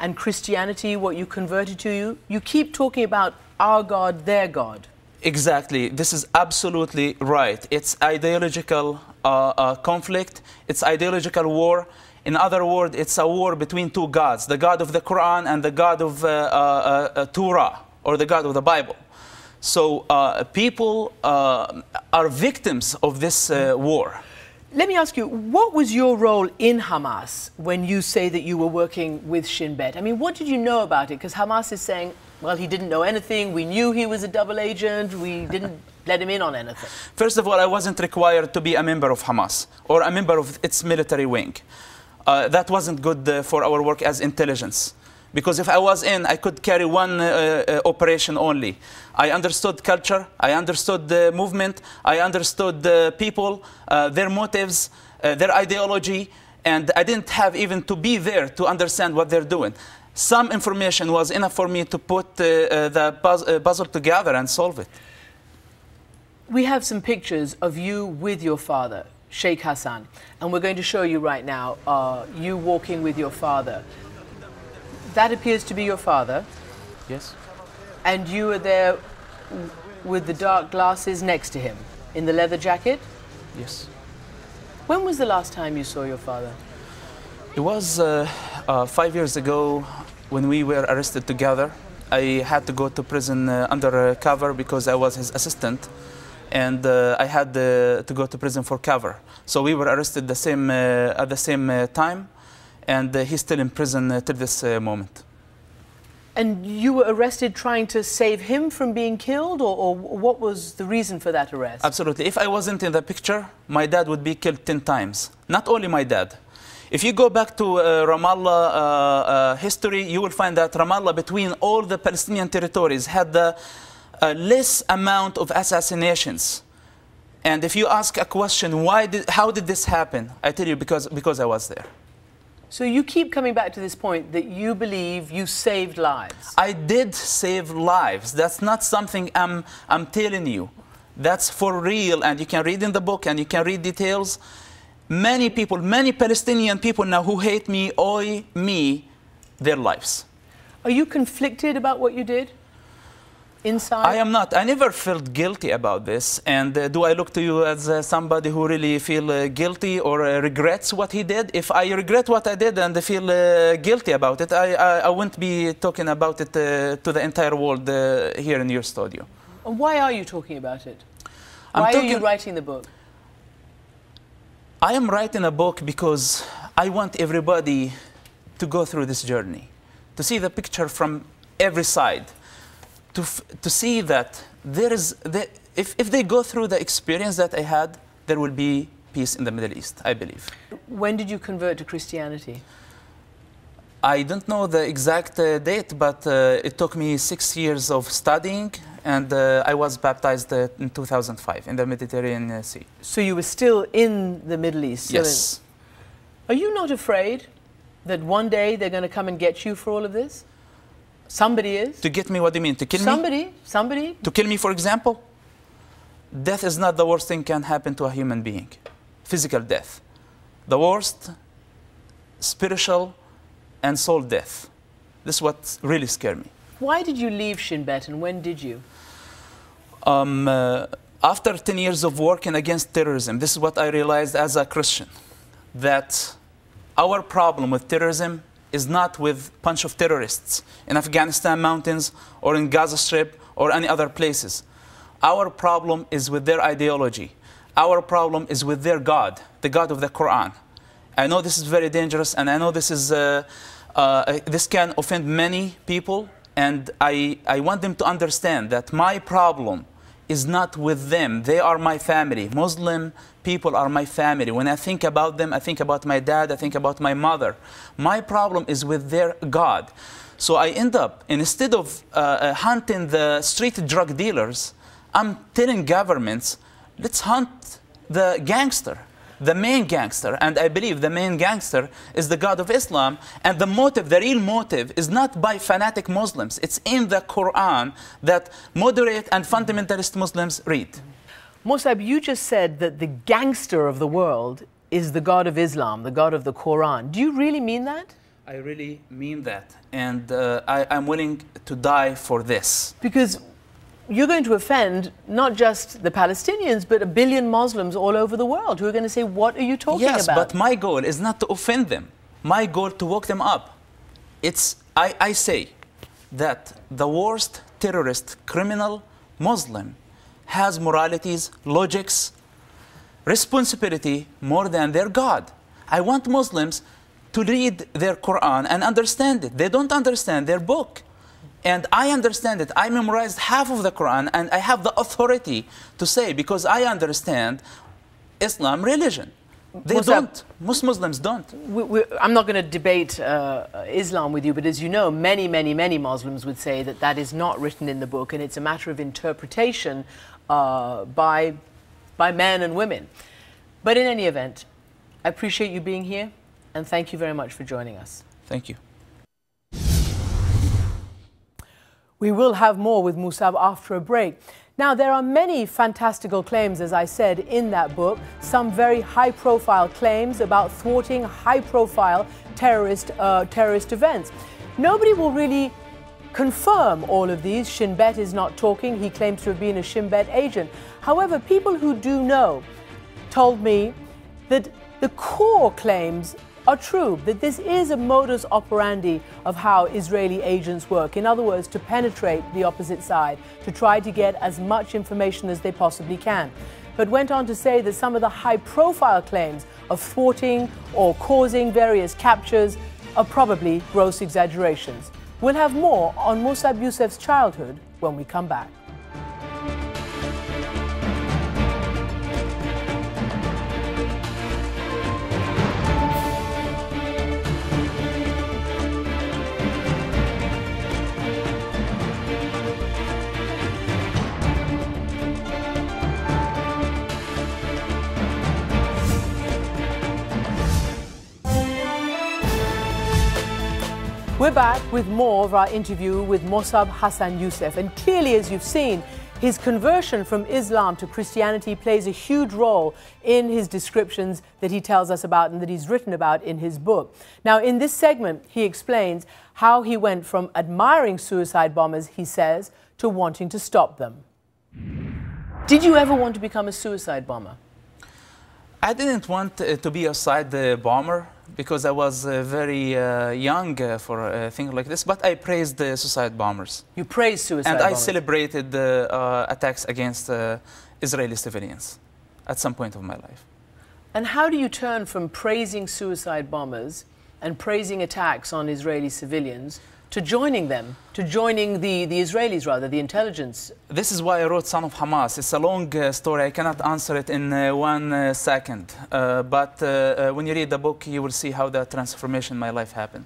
and Christianity, what you converted to, you keep talking about our God, their God. Exactly. This is absolutely right. It's ideological conflict. It's ideological war. In other words, it's a war between two gods, the God of the Quran and the God of Torah, or the God of the Bible. So people are victims of this war. Let me ask you, what was your role in Hamas when you say that you were working with Shin Bet? I mean, what did you know about it? Because Hamas is saying, well, he didn't know anything. We knew he was a double agent. We didn't let him in on anything. First of all, I wasn't required to be a member of Hamas or a member of its military wing. That wasn't good for our work as intelligence. Because if I was in, I could carry one operation only. I understood culture, I understood the movement, I understood the people, their motives, their ideology, and I didn't have even to be there to understand what they're doing. Some information was enough for me to put the puzzle together and solve it. We have some pictures of you with your father, Sheikh Hassan, and we're going to show you right now you walking with your father. That appears to be your father. Yes. And you were there with the dark glasses next to him, in the leather jacket? Yes. When was the last time you saw your father? It was 5 years ago when we were arrested together. I had to go to prison under cover because I was his assistant. And I had to go to prison for cover. So we were arrested at the same time. And he's still in prison till this moment. And you were arrested trying to save him from being killed, or what was the reason for that arrest? Absolutely. If I wasn't in the picture, my dad would be killed 10 times. Not only my dad. If you go back to Ramallah history, you will find that Ramallah, between all the Palestinian territories, had the less amount of assassinations. And if you ask a question, how did this happen? I tell you, because I was there. So you keep coming back to this point that you believe you saved lives. I did save lives. That's not something I'm telling you. That's for real, and you can read in the book and you can read details. Many people, many Palestinian people now who hate me owe me their lives. Are you conflicted about what you did? Inside? I am not. I never felt guilty about this. And do I look to you as somebody who really feel guilty or regrets what he did? If I regret what I did and feel guilty about it, I wouldn't be talking about it to the entire world here in your studio. And why are you talking about it? Why are you writing the book? I am writing a book because I want everybody to go through this journey, to see the picture from every side. To see that if they go through the experience that I had, there will be peace in the Middle East, I believe. When did you convert to Christianity? I don't know the exact date, but it took me 6 years of studying, and I was baptized in 2005 in the Mediterranean Sea. So you were still in the Middle East? Yes. Are you not afraid that one day they're going to come and get you for all of this? Somebody is. To get me, what do you mean? To kill me? Somebody. To kill me, for example? Death is not the worst thing can happen to a human being. Physical death. The worst, spiritual and soul death. This is what really scared me. Why did you leave Shin Bet, and when did you? After 10 years of working against terrorism, this is what I realized as a Christian. That our problem with terrorism is not with a bunch of terrorists in Afghanistan mountains or in Gaza Strip or any other places. Our problem is with their ideology. Our problem is with their God, the God of the Quran. I know this is very dangerous, and I know this can offend many people, and I want them to understand that my problem is not with them. They are my family. Muslim people are my family. When I think about them, I think about my dad, I think about my mother. My problem is with their God. So I end up, instead of hunting the street drug dealers, I'm telling governments, let's hunt the gangster, the main gangster. And I believe the main gangster is the God of Islam. And the motive, the real motive, is not by fanatic Muslims. It's in the Quran that moderate and fundamentalist Muslims read. Mosab, you just said that the gangster of the world is the God of Islam, the God of the Quran. Do you really mean that? I really mean that. And I'm willing to die for this. Because you're going to offend not just the Palestinians, but 1 billion Muslims all over the world who are going to say, what are you talking about? Yes, but my goal is not to offend them. My goal to woke them up. I say that the worst terrorist, criminal, Muslim has moralities, logics, responsibility more than their God. I want Muslims to read their Quran and understand it. They don't understand their book. And I understand it. I memorized half of the Quran, and I have the authority to say, because I understand Islam religion. They don't. Most Muslims don't. I'm not going to debate Islam with you, but as you know, many, many, many Muslims would say that that is not written in the book, and it's a matter of interpretation by men and women. But in any event, I appreciate you being here, and thank you very much for joining us. Thank you. We will have more with Mosab after a break. Now, there are many fantastical claims, as I said, in that book. Some very high-profile claims about thwarting high-profile terrorist events. Nobody will really confirm all of these. Shin Bet is not talking. He claims to have been a Shin Bet agent. However, people who do know told me that the core claims are true, that this is a modus operandi of how Israeli agents work. In other words, to penetrate the opposite side, to try to get as much information as they possibly can. But went on to say that some of the high-profile claims of thwarting or causing various captures are probably gross exaggerations. We'll have more on Mosab Yousef's childhood when we come back. We're back with more of our interview with Mosab Hassan Yousef. And clearly, as you've seen, his conversion from Islam to Christianity plays a huge role in his descriptions that he tells us about and that he's written about in his book. Now, in this segment, he explains how he went from admiring suicide bombers, he says, to wanting to stop them. Did you ever want to become a suicide bomber? I didn't want to be a suicide bomber because I was very young for things like this, but I praised the suicide bombers. You praised suicide bombers? And I bombers. celebrated the attacks against Israeli civilians at some point of my life. And how do you turn from praising suicide bombers and praising attacks on Israeli civilians to joining them, to joining the Israelis, rather, the intelligence? This is why I wrote Son of Hamas. It's a long story. I cannot answer it in 1 second. But when you read the book, you will see how that transformation in my life happened.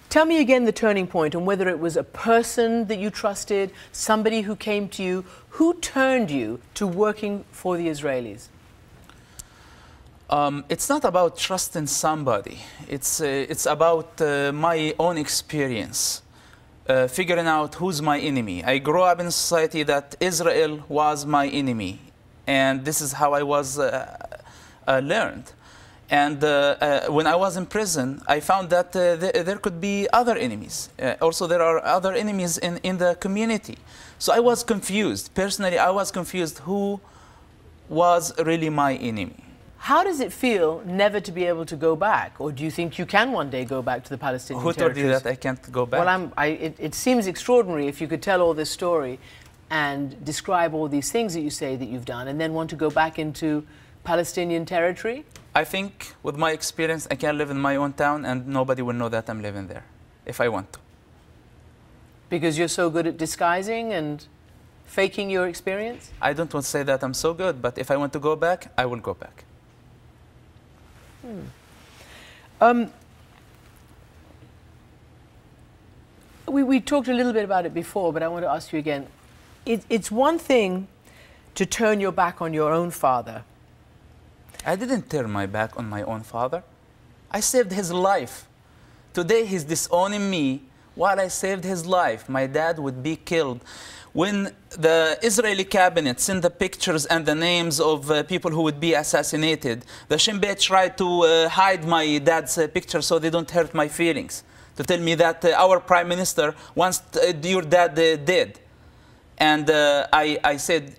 Tell me again the turning point and whether it was a person that you trusted, somebody who came to you. Who turned you to working for the Israelis? It's not about trusting somebody. It's about my own experience, figuring out who's my enemy. I grew up in a society that Israel was my enemy, and this is how I was learned. And when I was in prison, I found that there could be other enemies. Also, there are other enemies in the community. So I was confused. Personally, I was confused who was really my enemy. How does it feel never to be able to go back? Or do you think you can one day go back to the Palestinian territories? Who told you that I can't go back? Well, it seems extraordinary if you could tell all this story and describe all these things that you say that you've done and then want to go back into Palestinian territory? I think with my experience, I can live in my own town and nobody will know that I'm living there if I want to. Because you're so good at disguising and faking your experience? I don't want to say that I'm so good, but if I want to go back, I will go back. We talked a little bit about it before, but I want to ask you again. It's one thing to turn your back on your own father. I didn't turn my back on my own father. I saved his life. Today he's disowning me while I saved his life, my dad would be killed. When the Israeli cabinet sent the pictures and the names of people who would be assassinated, the Shin Bet tried to hide my dad's picture so they don't hurt my feelings, to tell me that our prime minister wants your dad dead. And I said,